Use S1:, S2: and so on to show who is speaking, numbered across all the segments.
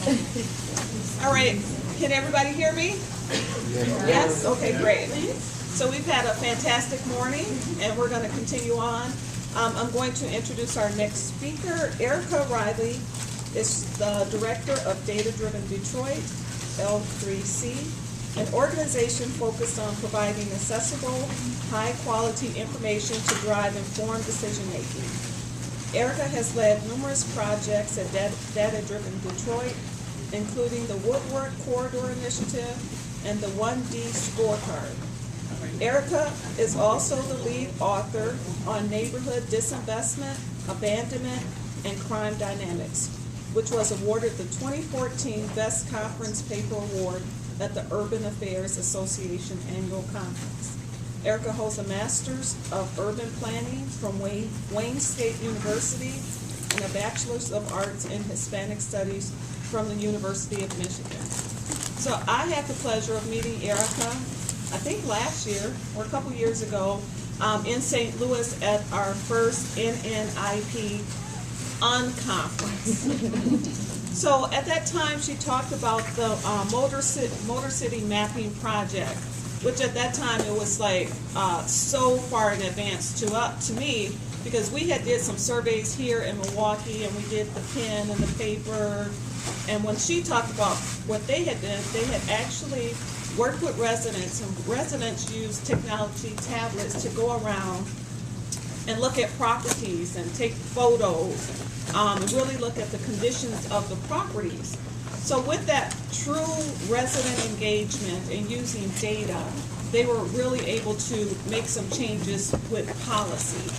S1: All right, can everybody hear me? Yes? Okay, great. So we've had a fantastic morning, and we're going to continue on. I'm going to introduce our next speaker. Erica Riley is the Director of Data Driven Detroit, L3C, an organization focused on providing accessible, high-quality information to drive informed decision-making. Erica has led numerous projects at Data Driven Detroit, including the Woodward Corridor Initiative and the 1D Scorecard. Erica is also the lead author on Neighborhood Disinvestment, Abandonment, and Crime Dynamics, which was awarded the 2014 Best Conference Paper Award at the Urban Affairs Association Annual Conference. Erica holds a Master's of Urban Planning from Wayne State University and a Bachelor's of Arts in Hispanic Studies from the University of Michigan. So I had the pleasure of meeting Erica, I think last year or a couple years ago, in St. Louis at our first NNIP unconference. So at that time, she talked about the Motor City Mapping Project, which at that time it was like so far in advance to me, because we had did some surveys here in Milwaukee, and we did the pen and the paper. And when she talked about what they had done, they had actually worked with residents, and residents used technology tablets to go around and look at properties and take photos, and really look at the conditions of the properties. So with that true resident engagement and using data, they were really able to make some changes with policy.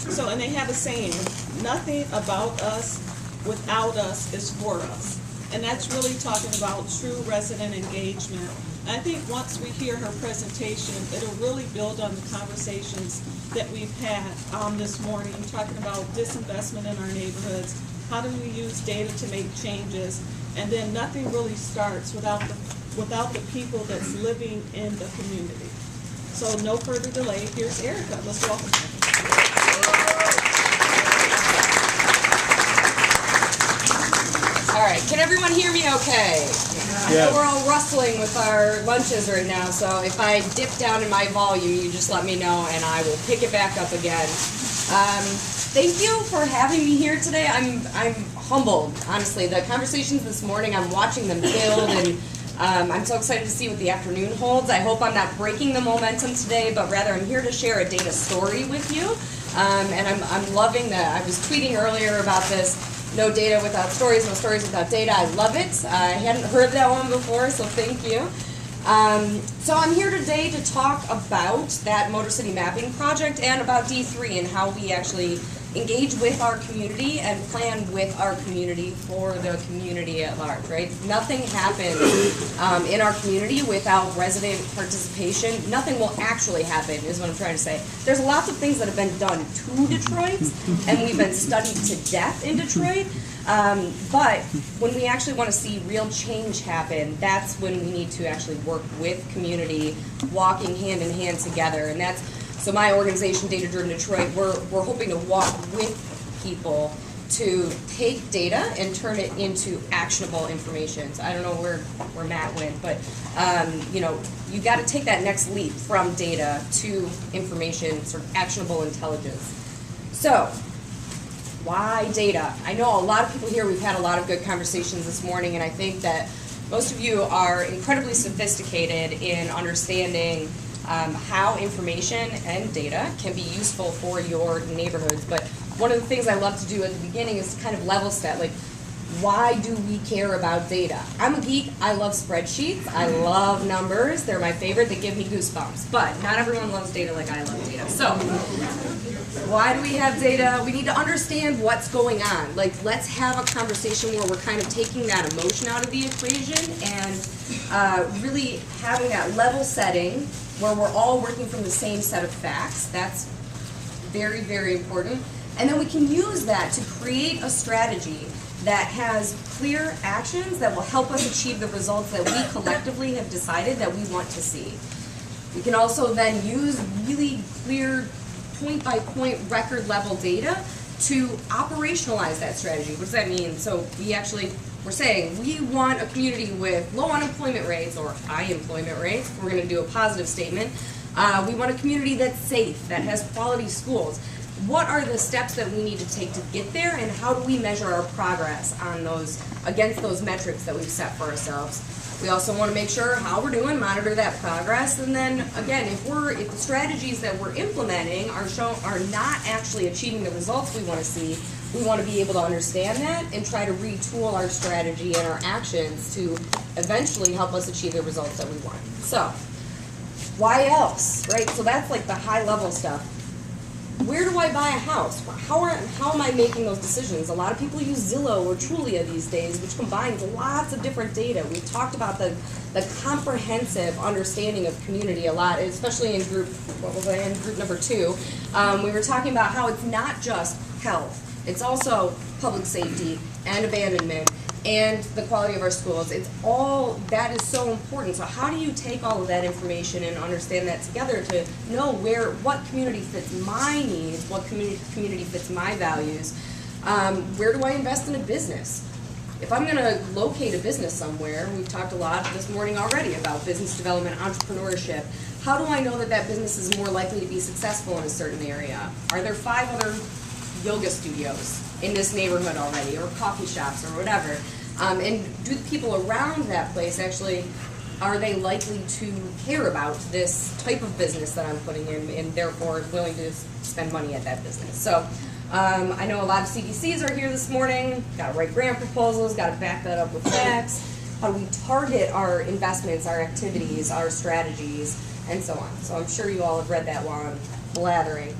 S1: So, and they have a saying, nothing about us without us is for us. And that's really talking about true resident engagement. And I think once we hear her presentation, it'll really build on the conversations that we've had this morning, talking about disinvestment in our neighborhoods. How do we use data to make changes? And then nothing really starts without the people that's living in the community. So no further delay, here's Erica. Let's welcome her.
S2: All right, can everyone hear me okay? I know we're all rustling with our lunches right now, so if I dip down in my volume, you just let me know and I will pick it back up again. Thank you for having me here today. I'm humbled, honestly. The conversations this morning, I'm watching them build, and I'm so excited to see what the afternoon holds. I hope I'm not breaking the momentum today, but rather I'm here to share a data story with you. And I'm loving that. I was tweeting earlier about this. No data without stories, no stories without data. I love it. I hadn't heard that one before, so thank you. So I'm here today to talk about that Motor City Mapping Project and about D3 and how we actually engage with our community and plan with our community for the community at large, right? Nothing happens in our community without resident participation. Nothing will actually happen, is what I'm trying to say. There's lots of things that have been done to Detroit, and we've been studied to death in Detroit. But when we actually want to see real change happen, that's when we need to actually work with community, walking hand in hand together. And that's, so my organization, Data Driven Detroit, we're hoping to walk with people to take data and turn it into actionable information. So I don't know where Matt went, but you know, you got to take that next leap from data to information, sort of actionable intelligence. So why data? I know a lot of people here, we've had a lot of good conversations this morning, and I think that most of you are incredibly sophisticated in understanding how information and data can be useful for your neighborhoods. But one of the things I love to do at the beginning is to kind of level set, like, why do we care about data? I'm a geek, I love spreadsheets, I love numbers, they're my favorite, they give me goosebumps. But not everyone loves data like I love data. So, why do we have data? We need to understand what's going on. Like, let's have a conversation where we're kind of taking that emotion out of the equation and really having that level setting where we're all working from the same set of facts. That's very, very important. And then we can use that to create a strategy that has clear actions that will help us achieve the results that we collectively have decided that we want to see. We can also then use really clear point-by-point record level data to operationalize that strategy. What does that mean? So we're saying we want a community with low unemployment rates or high employment rates. We're going to do a positive statement. We want a community that's safe, that has quality schools. What are the steps that we need to take to get there, and how do we measure our progress on those, against those metrics that we've set for ourselves? We also want to make sure how we're doing, monitor that progress, and then again, if the strategies that we're implementing are not actually achieving the results we want to see, we want to be able to understand that and try to retool our strategy and our actions to eventually help us achieve the results that we want. So, why else, right? So that's like the high level stuff. Where do I buy a house? How am I making those decisions? A lot of people use Zillow or Trulia these days, which combines lots of different data. We've talked about the comprehensive understanding of community a lot, especially in group number 2. We were talking about how it's not just health. It's also public safety and abandonment and the quality of our schools. It's all, that is so important. So how do you take all of that information and understand that together to know what community fits my needs, what community fits my values? Where do I invest in a business? If I'm going to locate a business somewhere, we've talked a lot this morning already about business development, entrepreneurship. How do I know that that business is more likely to be successful in a certain area? Are there 5 other yoga studios in this neighborhood already, or coffee shops, or whatever? And do the people around that place actually, are they likely to care about this type of business that I'm putting in, and therefore willing to spend money at that business? So I know a lot of CDCs are here this morning, got to write grant proposals, got to back that up with facts. How do we target our investments, our activities, our strategies, and so on? So I'm sure you all have read that while I'm blathering.